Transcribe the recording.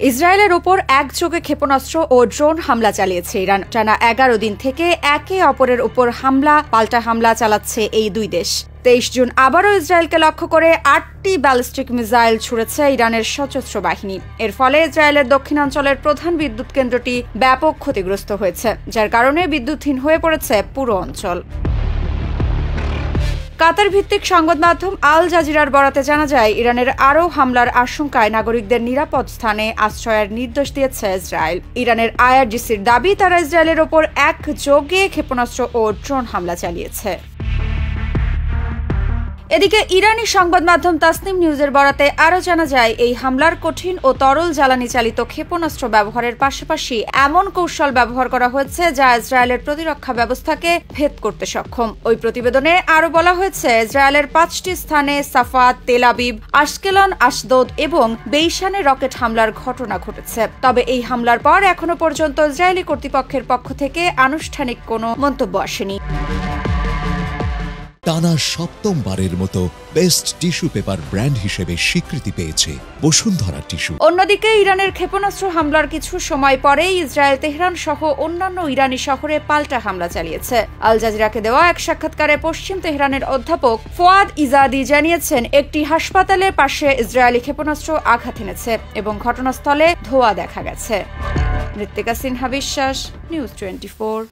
ইসরায়েলের ওপর একযোগে ক্ষেপণাস্ত্র ও ড্রোন হামলা চালিয়েছে ইরান। টানা 11 দিন থেকে একে অপরের উপর পাল্টা হামলা চালাচ্ছে এই দুই দেশ। 23 জুন আবারও ইসরায়েলকে লক্ষ্য করে 8টি ব্যালিস্টিক মিসাইল ছুড়েছে ইরানের সশস্ত্র বাহিনী। এর ফলে ইসরায়েলের দক্ষিণাঞ্চলের প্রধান বিদ্যুৎ কেন্দ্রটি ব্যাপক ক্ষতিগ্রস্ত হয়েছে, যার কারণে বিদ্যুৎহীন হয়ে পড়েছে পুরো অঞ্চল। কাতার ভিত্তিক সংবাদ মাধ্যম আল জাজিরার বরাতে জানা যায়, ইরানের আরও হামলার আশঙ্কায় নাগরিকদের নিরাপদ স্থানে আশ্রয়ের নির্দেশ দিয়েছে ইসরায়েল। ইরানের আইআরজিসির দাবি, তারা ইসরায়েলের ওপর একযোগে ক্ষেপণাস্ত্র ও ড্রোন হামলা চালিয়েছে। এদিকে ইরানি সংবাদ মাধ্যম তাসনিম নিউজের বরাতে আরও জানা যায়, এই হামলার কঠিন ও তরল জ্বালানি চালিত ক্ষেপণাস্ত্র ব্যবহারের পাশাপাশি এমন কৌশল ব্যবহার করা হয়েছে যা ইসরায়েলের প্রতিরক্ষা ব্যবস্থাকে ভেদ করতে সক্ষম। ওই প্রতিবেদনে আরও বলা হয়েছে, ইসরায়েলের 5টি স্থানে সাফাত, তেল আবিব, আশকেলন, আশদোদ এবং বেইশানে রকেট হামলার ঘটনা ঘটেছে। তবে এই হামলার পর এখনো পর্যন্ত ইসরায়েলি কর্তৃপক্ষের পক্ষ থেকে আনুষ্ঠানিক কোনো মন্তব্য আসেনি। টানা 7মবারের মতো বেস্ট টিস্যু পেপার ব্র্যান্ড হিসেবে স্বীকৃতি পেয়েছে বসুন্ধরা টিস্যু। অন্যদিকে ইরানের ক্ষেপণাস্ত্র হামলার কিছু সময় পরেই ইসরায়েল তেহরান সহ অন্যান্য ইরানি শহরে পাল্টা হামলা চালিয়েছে। আল জাজিরাকে দেওয়া এক সাক্ষাৎকারে পশ্চিম তেহরানের অধ্যাপক ফোয়াদ ইজাদি জানিয়েছেন, একটি হাসপাতালের পাশে ইসরায়েলি ক্ষেপণাস্ত্র আঘাত এনেছে এবং ঘটনাস্থলে ধোঁয়া দেখা গেছে। মৃত্তিকা সিনহা বিশ্বাস, নিউজ 24।